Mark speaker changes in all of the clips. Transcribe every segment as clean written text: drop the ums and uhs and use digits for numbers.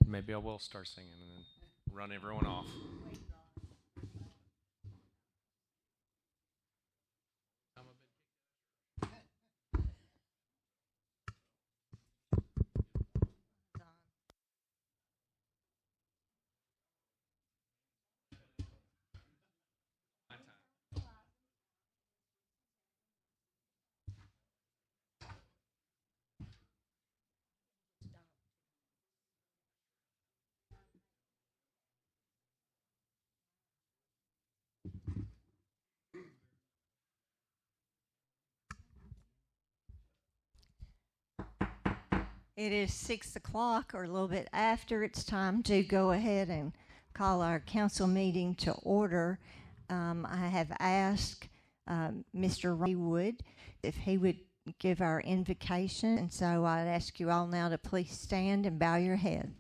Speaker 1: Maybe I will start singing and then run everyone off.
Speaker 2: It is 6 o'clock or a little bit after. It's time to go ahead and call our council meeting to order. I have asked Mr. Ray Wood if he would give our invocation, and so I'd ask you all now to please stand and bow your head.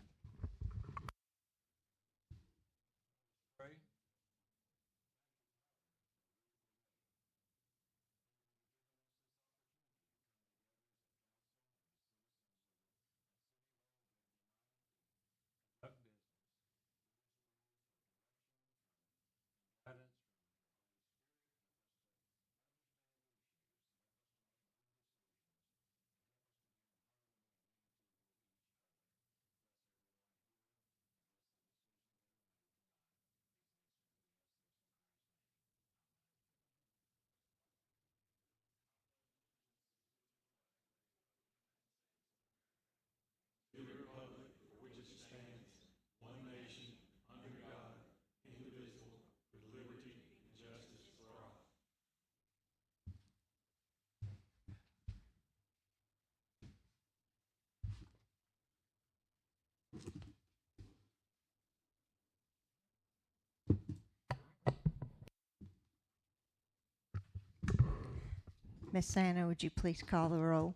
Speaker 2: Miss Anna, would you please call the roll?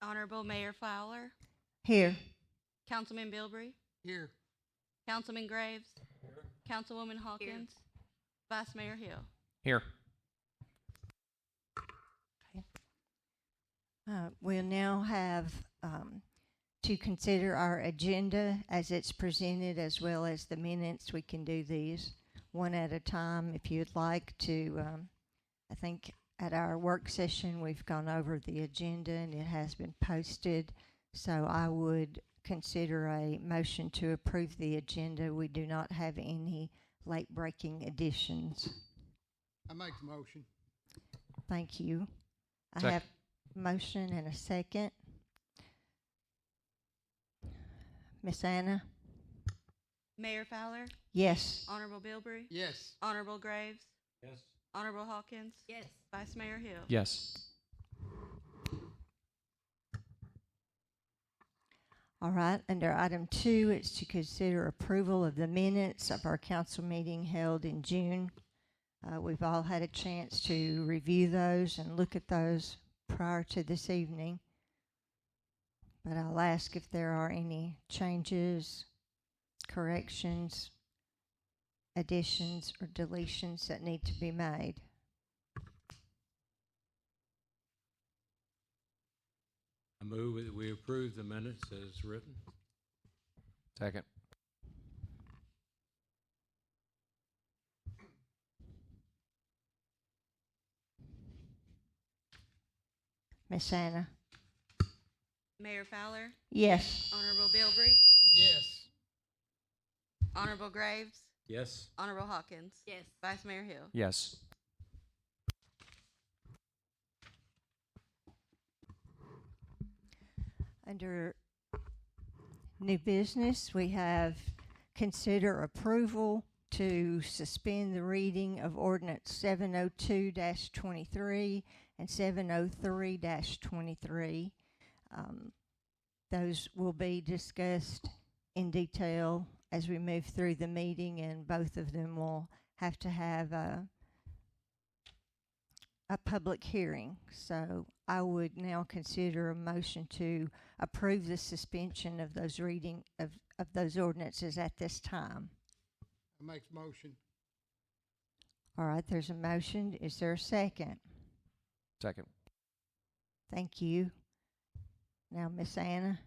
Speaker 3: Honorable Mayor Fowler,
Speaker 2: Here.
Speaker 3: Councilman Bilbrey,
Speaker 4: Here.
Speaker 3: Councilman Graves, Councilwoman Hawkins, Vice Mayor Hill.
Speaker 1: Here.
Speaker 2: We'll now have to consider our agenda as it's presented, as well as the minutes. We can do these one at a time if you'd like to. I think at our work session we've gone over the agenda and it has been posted, so I would consider a motion to approve the agenda. We do not have any late breaking additions.
Speaker 4: I make the motion.
Speaker 2: Thank you. I
Speaker 1: Second.
Speaker 2: have a motion and a second. Miss Anna?
Speaker 3: Mayor Fowler,
Speaker 2: Yes.
Speaker 3: Honorable Bilbrey,
Speaker 4: Yes.
Speaker 3: Honorable Graves,
Speaker 4: Yes.
Speaker 3: Honorable Hawkins,
Speaker 5: Yes.
Speaker 3: Vice Mayor Hill.
Speaker 1: Yes.
Speaker 2: All right, under item 2, it's to consider approval of the minutes of our council meeting held in June. We've all had a chance to review those and look at those prior to this evening. But I'll ask if there are any changes, corrections, additions, or deletions that need to be made.
Speaker 6: I move that we approve the minutes as written.
Speaker 1: Second.
Speaker 2: Miss Anna?
Speaker 3: Mayor Fowler,
Speaker 2: Yes.
Speaker 3: Honorable Bilbrey,
Speaker 4: Yes.
Speaker 3: Honorable Graves,
Speaker 6: Yes.
Speaker 3: Honorable Hawkins,
Speaker 5: Yes.
Speaker 3: Vice Mayor Hill.
Speaker 1: Yes.
Speaker 2: Under new business, we have consider approval to suspend the reading of ordinance 702-23 and 703-23. Those will be discussed in detail as we move through the meeting, and both of them will have to have a public hearing. So I would now consider a motion to approve the suspension of those reading of those ordinances at this time.
Speaker 4: I make the motion.
Speaker 2: All right, there's a motion. Is there a second?
Speaker 1: Second.
Speaker 2: Thank you. Now, Miss Anna?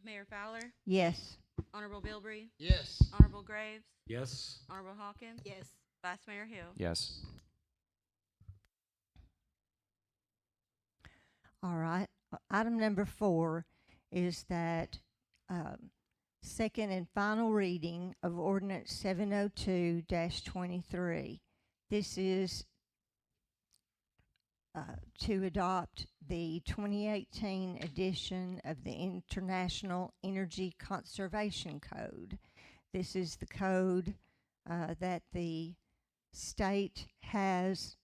Speaker 3: Mayor Fowler,
Speaker 2: Yes.
Speaker 3: Honorable Bilbrey,
Speaker 4: Yes.
Speaker 3: Honorable Graves,
Speaker 6: Yes.
Speaker 3: Honorable Hawkins,
Speaker 5: Yes.
Speaker 3: Vice Mayor Hill.
Speaker 1: Yes.
Speaker 2: All right. Item number 4 is that second and final reading of ordinance 702-23. This is to adopt the 2018 edition of the International Energy Conservation Code. This is the code that the state has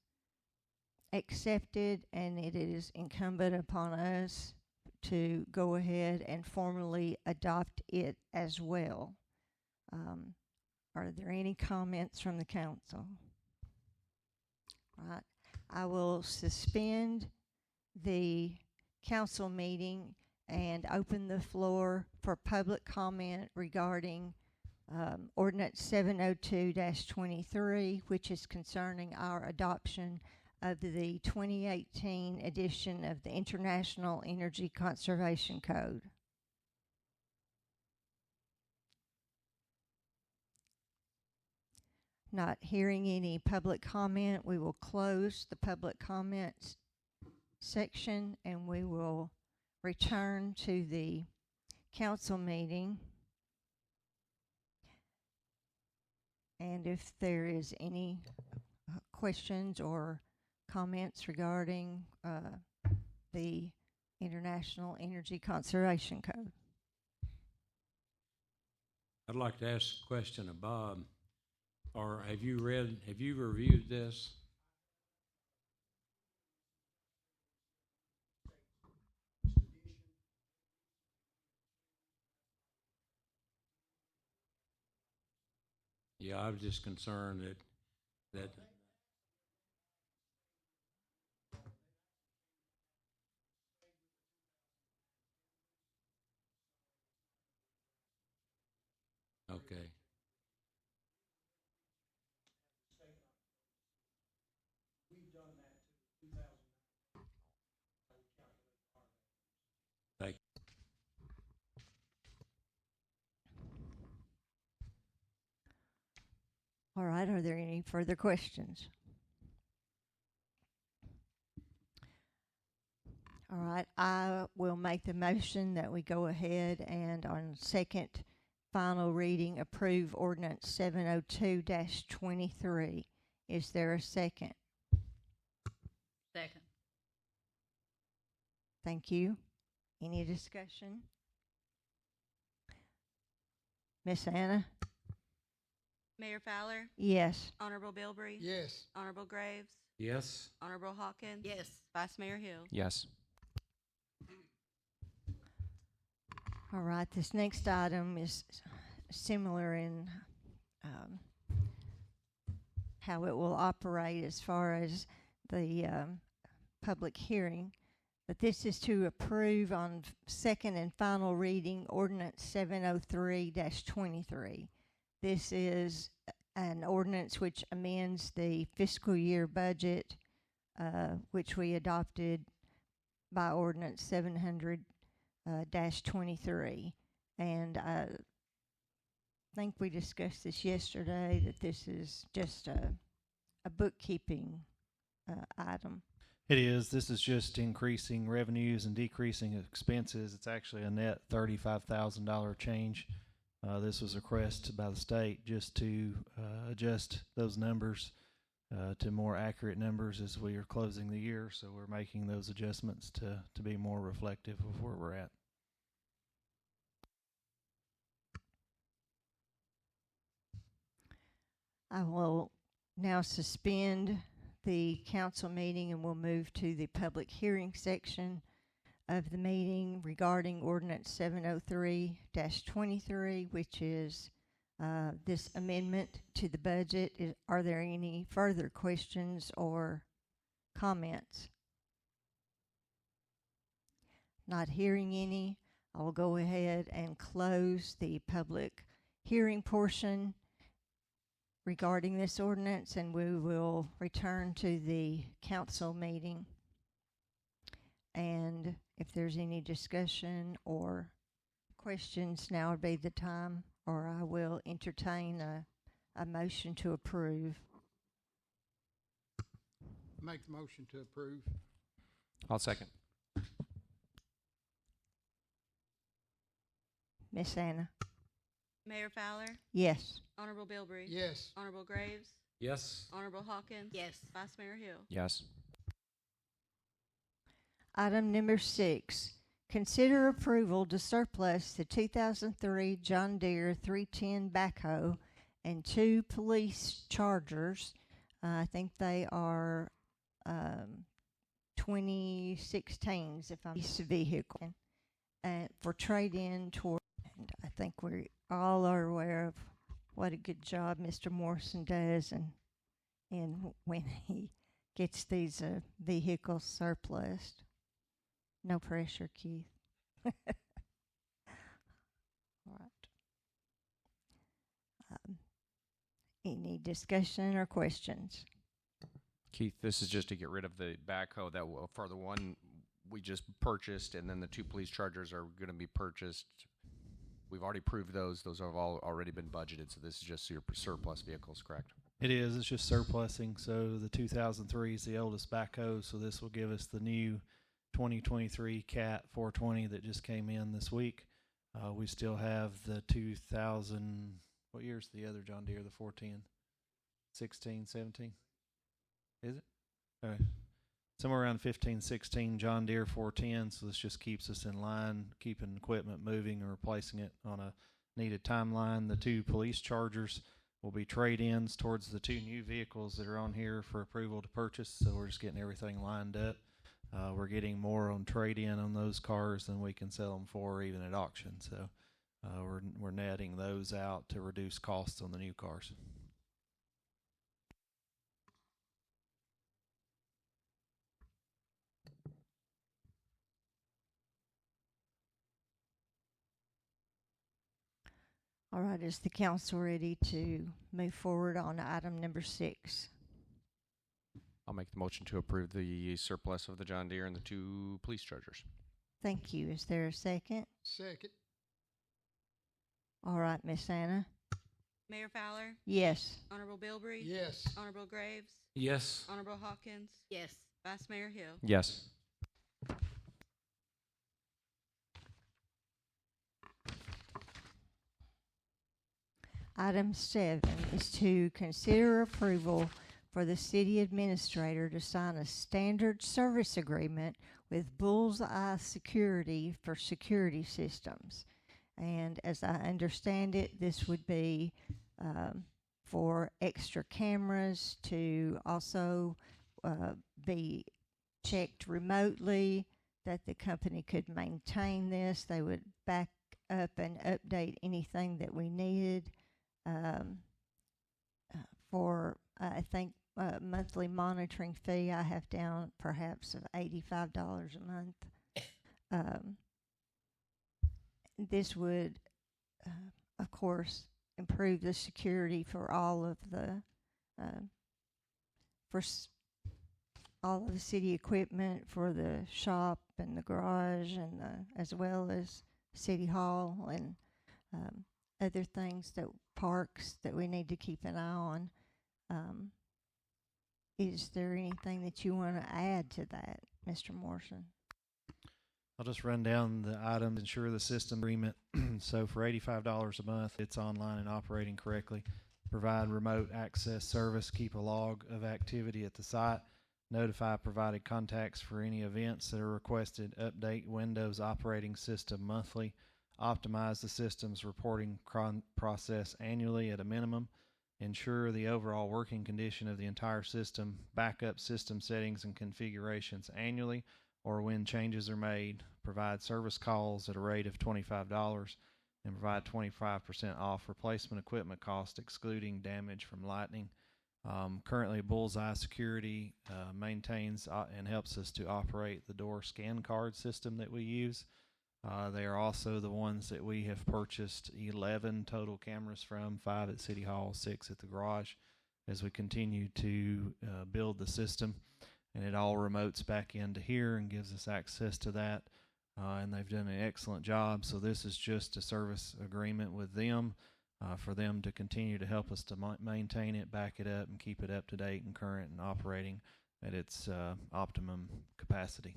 Speaker 2: accepted, and it is incumbent upon us to go ahead and formally adopt it as well. Are there any comments from the council? Right. I will suspend the council meeting and open the floor for public comment regarding ordinance 702-23, which is concerning our adoption of the 2018 edition of the International Energy Conservation Code. Not hearing any public comment, we will close the public comments section and we will return to the council meeting. And if there is any questions or comments regarding the International Energy Conservation Code.
Speaker 6: I'd like to ask a question of Bob. Or have you reviewed this? Yeah, I was just concerned that okay. Thank you.
Speaker 2: All right, are there any further questions? All right, I will make the motion that we go ahead and on second final reading approve ordinance 702-23. Is there a second?
Speaker 5: Second.
Speaker 2: Thank you. Any discussion? Miss Anna?
Speaker 3: Mayor Fowler,
Speaker 2: Yes.
Speaker 3: Honorable Bilbrey,
Speaker 4: Yes.
Speaker 3: Honorable Graves,
Speaker 6: Yes.
Speaker 3: Honorable Hawkins,
Speaker 5: Yes.
Speaker 3: Vice Mayor Hill.
Speaker 1: Yes.
Speaker 2: All right, this next item is similar in how it will operate as far as the public hearing. But this is to approve on second and final reading ordinance 703-23. This is an ordinance which amends the fiscal year budget, which we adopted by ordinance 700-23. And I think we discussed this yesterday, that this is just a bookkeeping item.
Speaker 7: It is. This is just increasing revenues and decreasing expenses. It's actually a net $35,000 change. This was a request by the state just to adjust those numbers to more accurate numbers as we are closing the year. So we're making those adjustments to be more reflective of where we're at.
Speaker 2: I will now suspend the council meeting and we'll move to the public hearing section of the meeting regarding ordinance 703-23, which is this amendment to the budget. Are there any further questions or comments? Not hearing any, I will go ahead and close the public hearing portion regarding this ordinance, and we will return to the council meeting. And if there's any discussion or questions, now would be the time, or I will entertain a motion to approve.
Speaker 4: I make the motion to approve.
Speaker 1: I'll second.
Speaker 2: Miss Anna?
Speaker 3: Mayor Fowler,
Speaker 2: Yes.
Speaker 3: Honorable Bilbrey.
Speaker 4: Yes.
Speaker 3: Honorable Graves,
Speaker 6: Yes.
Speaker 3: Honorable Hawkins.
Speaker 5: Yes.
Speaker 3: Vice Mayor Hill.
Speaker 1: Yes.
Speaker 2: Item number 6, consider approval to surplus the 2003 John Deere 310 backhoe and 2 police chargers. I think they are 2016s, if I'm used to vehicle, and for trade-in toward. And I think we all are aware of what a good job Mr. Morrison does, and when he gets these vehicles surplus. No pressure, Keith. All right. Any discussion or questions?
Speaker 1: Keith, this is just to get rid of the backhoe that for the one we just purchased, and then the 2 police chargers are going to be purchased. We've already approved those. Those have all already been budgeted, so this is just your surplus vehicles, correct?
Speaker 7: It is. It's just surplusing. So the 2003 is the oldest backhoe. So this will give us the new 2023 Cat 420 that just came in this week. We still have the 2000. What year's the other John Deere? The 410, 16, 17. Is it? All right. Somewhere around 15, 16 John Deere 410. So this just keeps us in line, keeping equipment moving and replacing it on a needed timeline. The 2 police chargers will be trade-ins towards the 2 new vehicles that are on here for approval to purchase. So we're just getting everything lined up. We're getting more on trade-in on those cars than we can sell them for, even at auction. So we're netting those out to reduce costs on the new cars.
Speaker 2: All right, is the council ready to move forward on item number 6?
Speaker 1: I'll make the motion to approve the surplus of the John Deere and the 2 police chargers.
Speaker 2: Thank you. Is there a second?
Speaker 4: Second.
Speaker 2: All right, Miss Anna?
Speaker 3: Mayor Fowler,
Speaker 2: Yes.
Speaker 3: Honorable Bilbrey.
Speaker 4: Yes.
Speaker 3: Honorable Graves,
Speaker 6: Yes.
Speaker 3: Honorable Hawkins.
Speaker 5: Yes.
Speaker 3: Vice Mayor Hill.
Speaker 1: Yes.
Speaker 2: Item 7 is to consider approval for the city administrator to sign a standard service agreement with Bullseye Security for security systems. And as I understand it, this would be for extra cameras to also be checked remotely, that the company could maintain this. They would back up and update anything that we needed. For I think monthly monitoring fee I have down perhaps of $85 a month. This would, of course, improve the security for all of the all of the city equipment, for the shop and the garage, and as well as City Hall and other things, that parks that we need to keep an eye on. Is there anything that you want to add to that, Mr. Morrison?
Speaker 7: I'll just run down the items. Ensure the system agreement. So for $85 a month, it's online and operating correctly. Provide remote access service. Keep a log of activity at the site. Notify provided contacts for any events that are requested. Update Windows operating system monthly. Optimize the system's reporting process annually at a minimum. Ensure the overall working condition of the entire system. Backup system settings and configurations annually or when changes are made. Provide service calls at a rate of $25 and provide 25% off replacement equipment cost excluding damage from lightning. Currently, Bullseye Security maintains and helps us to operate the door scan card system that we use. They are also the ones that we have purchased 11 total cameras from, 5 at City Hall, 6 at the garage, as we continue to build the system. And it all remotes back into here and gives us access to that. and they've done an excellent job. So this is just a service agreement with them for them to continue to help us to maintain it, back it up, and keep it up to date and current and operating at its optimum capacity.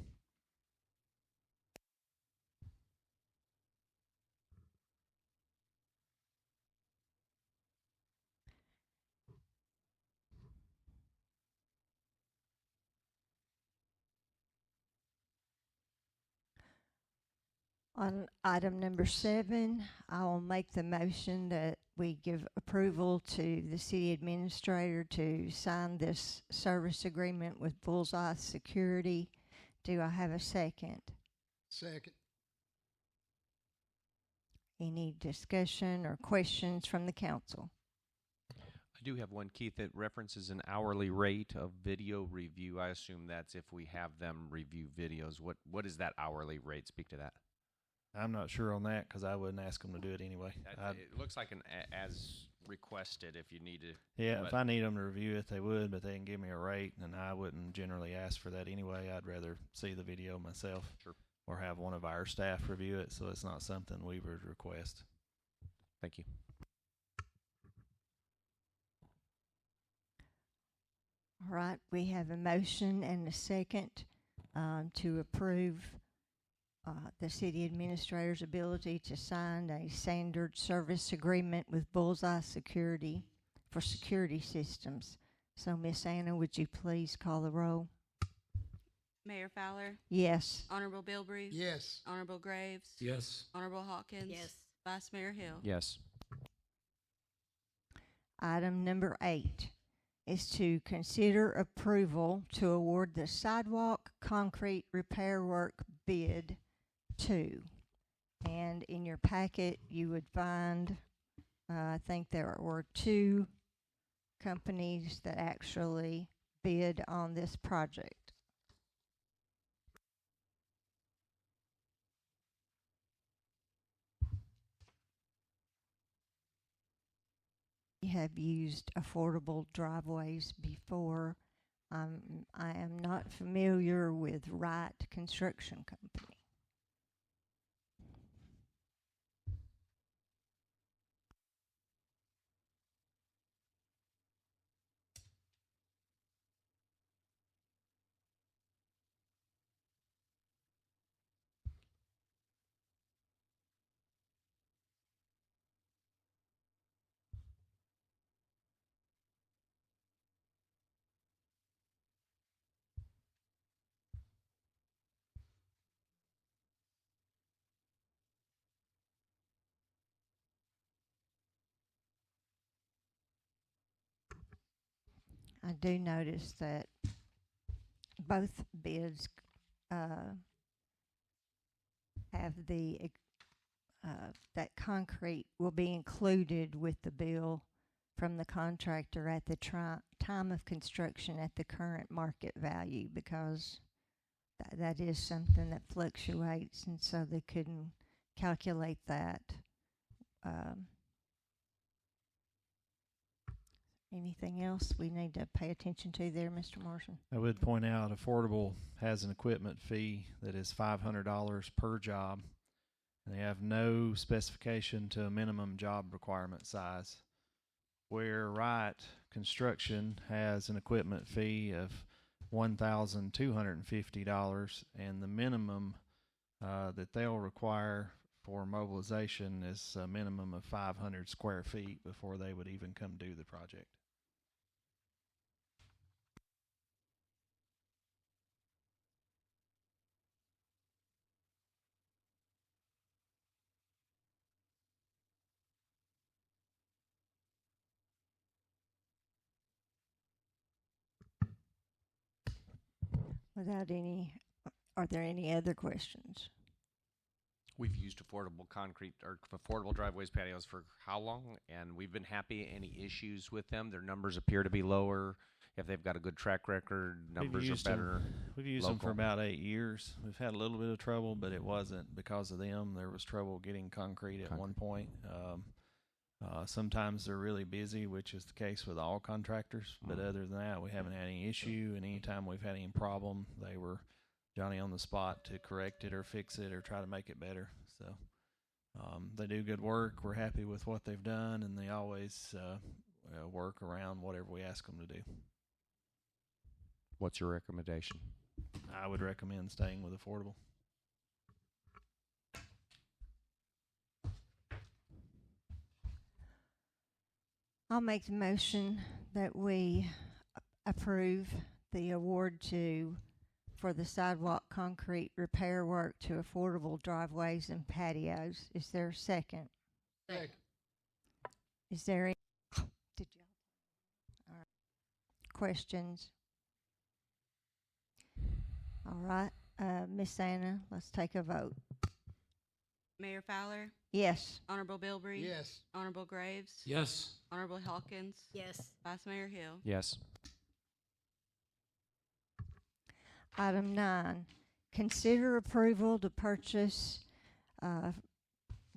Speaker 2: On item number 7, I will make the motion that we give approval to the city administrator to sign this service agreement with Bullseye Security. Do I have a second?
Speaker 4: Second.
Speaker 2: Any discussion or questions from the council?
Speaker 1: I do have one, Keith, that references an hourly rate of video review. I assume that's if we have them review videos. What is that hourly rate? Speak to that.
Speaker 7: I'm not sure on that because I wouldn't ask them to do it anyway.
Speaker 1: It looks like an as requested if you need to.
Speaker 7: Yeah, if I need them to review it, they would, but they can give me a rate, and I wouldn't generally ask for that anyway. I'd rather see the video myself.
Speaker 1: Sure.
Speaker 7: Or have one of our staff review it, so it's not something we would request.
Speaker 1: Thank you.
Speaker 2: All right, we have a motion and a second to approve the city administrator's ability to sign a standard service agreement with Bullseye Security for security systems. So, Miss Anna, would you please call the roll?
Speaker 3: Mayor Fowler,
Speaker 2: Yes.
Speaker 3: Honorable Bilbrey,
Speaker 4: Yes.
Speaker 3: Honorable Graves,
Speaker 6: Yes.
Speaker 3: Honorable Hawkins,
Speaker 5: Yes.
Speaker 3: Vice Mayor Hill.
Speaker 1: Yes.
Speaker 2: Item number 8 is to consider approval to award the sidewalk concrete repair work bid 2. And in your packet, you would find, I think there were 2 companies that actually bid on this project. We have used affordable driveways before. I am not familiar with Wright Construction Company. I do notice that both bids have that concrete will be included with the bill from the contractor at the time of construction at the current market value, because that is something that fluctuates, and so they couldn't calculate that. Anything else we need to pay attention to there, Mr. Morrison?
Speaker 7: I would point out Affordable has an equipment fee that is $500 per job, and they have no specification to a minimum job requirement size. Where Wright Construction has an equipment fee of $1,250, and the minimum that they'll require for mobilization is a minimum of 500 square feet before they would even come do the project.
Speaker 2: Are there any other questions?
Speaker 1: We've used affordable concrete or affordable driveways, patios for how long? And we've been happy. Any issues with them? Their numbers appear to be lower. If they've got a good track record, numbers are better.
Speaker 7: We've used them for
Speaker 1: local.
Speaker 7: about 8 years. We've had a little bit of trouble, but it wasn't because of them. There was trouble getting concrete at one point. Sometimes they're really busy, which is the case with all contractors. But other than that, we haven't had any issue. And anytime we've had any problem, they were Johnny on the spot to correct it or fix it or try to make it better. So they do good work. We're happy with what they've done, and they always work around whatever we ask them to do.
Speaker 1: What's your recommendation?
Speaker 7: I would recommend staying with affordable.
Speaker 2: I'll make the motion that we approve the award for the sidewalk concrete repair work to affordable driveways and patios. Is there a second?
Speaker 4: Second.
Speaker 2: Is there any did you all right. Questions? All right, Miss Anna, let's take a vote.
Speaker 3: Mayor Fowler,
Speaker 2: Yes.
Speaker 3: Honorable Bilbrey,
Speaker 4: Yes.
Speaker 3: Honorable Graves,
Speaker 6: Yes.
Speaker 3: Honorable Hawkins,
Speaker 5: Yes.
Speaker 3: Vice Mayor Hill.
Speaker 1: Yes.
Speaker 2: Item 9, consider approval to purchase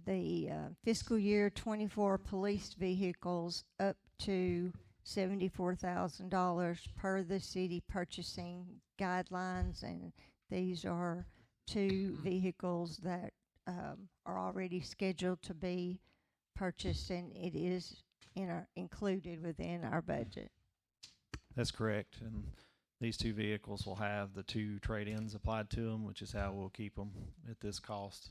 Speaker 2: the fiscal year 24 police vehicles up to $74,000 per the city purchasing guidelines, and these are 2 vehicles that are already scheduled to be purchased, and it is included within our budget.
Speaker 7: That's correct. And these 2 vehicles will have the 2 trade-ins applied to them, which is how we'll keep them at this cost.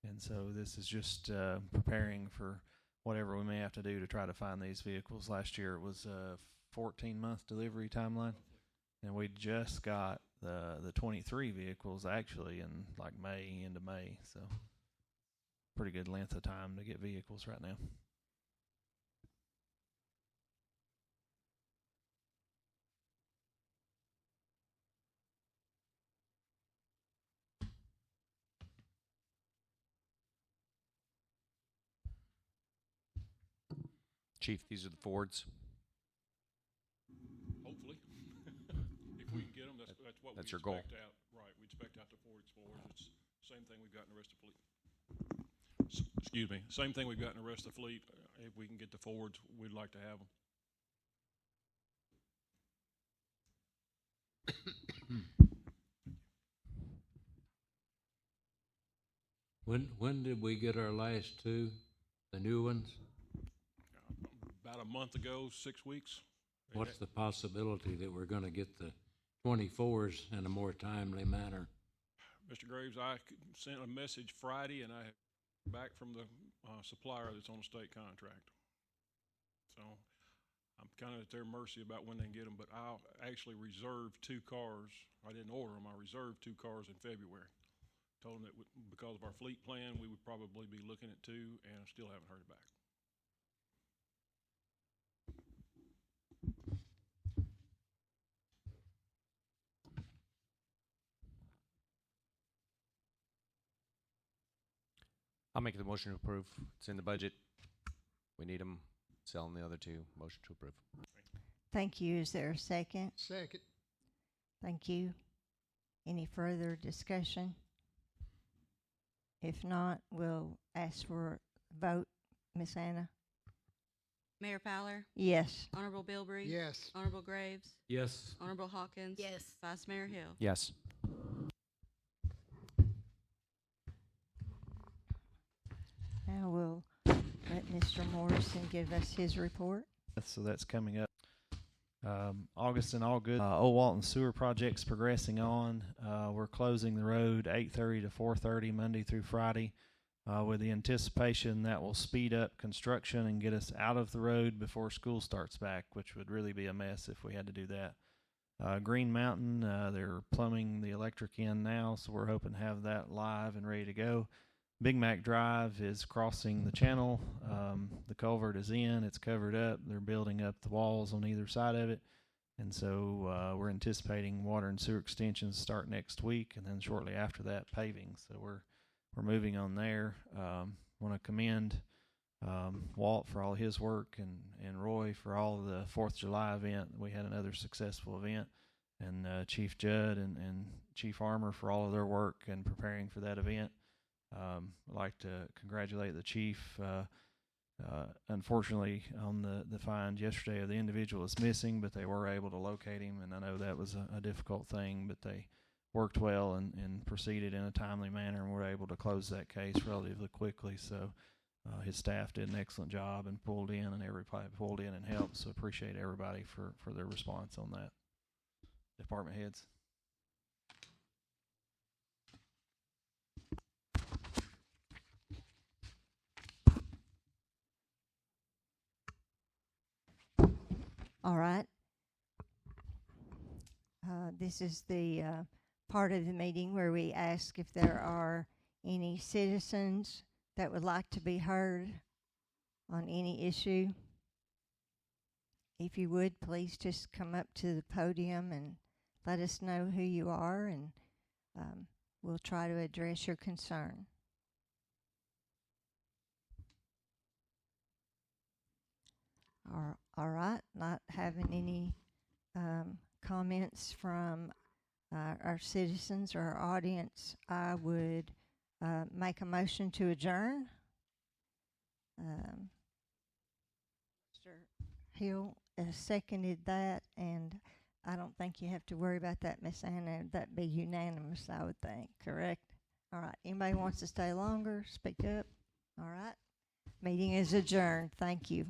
Speaker 7: And so this is just preparing for whatever we may have to do to try to find these vehicles. Last year it was a 14-month delivery timeline, and we just got the 23 vehicles actually in like end of May. So pretty good length of time to get vehicles right now.
Speaker 1: Chief, these are the Fords.
Speaker 8: Hopefully. If we can get them, that's what we
Speaker 1: That's your goal.
Speaker 8: expect out. Right, we expect out the Fords for. It's the same thing we've got in the rest of the fleet. Excuse me, same thing we've got in the rest of the fleet. If we can get the Fords, we'd like to have them.
Speaker 6: When did we get our last 2, the new ones?
Speaker 8: About a month ago, 6 weeks.
Speaker 6: What's the possibility that we're going to get the 24s in a more timely manner?
Speaker 8: Mr. Graves, I sent a message Friday, and I have back from the supplier that's on a state contract. So I'm kind of at their mercy about when they can get them, but I'll actually reserve 2 cars. I didn't order them. I reserved 2 cars in February. Told them that because of our fleet plan, we would probably be looking at 2, and I still haven't heard back.
Speaker 1: I'll make the motion to approve. It's in the budget. We need them. Selling the other 2. Motion to approve.
Speaker 2: Thank you. Is there a second?
Speaker 4: Second.
Speaker 2: Thank you. Any further discussion? If not, we'll ask for a vote. Miss Anna?
Speaker 3: Mayor Fowler,
Speaker 2: Yes.
Speaker 3: Honorable Bilbrey,
Speaker 4: Yes.
Speaker 3: Honorable Graves,
Speaker 6: Yes.
Speaker 3: Honorable Hawkins,
Speaker 5: Yes.
Speaker 3: Vice Mayor Hill.
Speaker 1: Yes.
Speaker 2: Now we'll let Mr. Morrison give us his report.
Speaker 7: So that's coming up. August and all good. Old Walton Sewer Project's progressing on. We're closing the road 8:30 to 4:30 Monday through Friday, with the anticipation that will speed up construction and get us out of the road before school starts back, which would really be a mess if we had to do that. Green Mountain, they're plumbing the electric in now, so we're hoping to have that live and ready to go. Big Mac Drive is crossing the channel. The culvert is in. It's covered up. They're building up the walls on either side of it. And so we're anticipating water and sewer extensions start next week, and then shortly after that, paving. So we're moving on there. Want to commend Walt for all his work and Roy for all of the 4th of July event. We had another successful event. And Chief Judd and Chief Armour for all of their work and preparing for that event. I'd like to congratulate the chief. Unfortunately, on the find yesterday of the individual is missing, but they were able to locate him, and I know that was a difficult thing, but they worked well and proceeded in a timely manner, and we're able to close that case relatively quickly. So his staff did an excellent job and pulled in, and everybody pulled in and helped. So appreciate everybody for their response on that. Department heads.
Speaker 2: All right. This is the part of the meeting where we ask if there are any citizens that would like to be heard on any issue. If you would, please just come up to the podium and let us know who you are, and we'll try to address your concern. All right, not having any comments from our citizens or our audience, I would make a motion to adjourn. Mr. Hill seconded that, and I don't think you have to worry about that, Miss Anna. That'd be unanimous, I would think, correct? All right, anybody wants to stay longer, speak up. All right, meeting is adjourned. Thank you.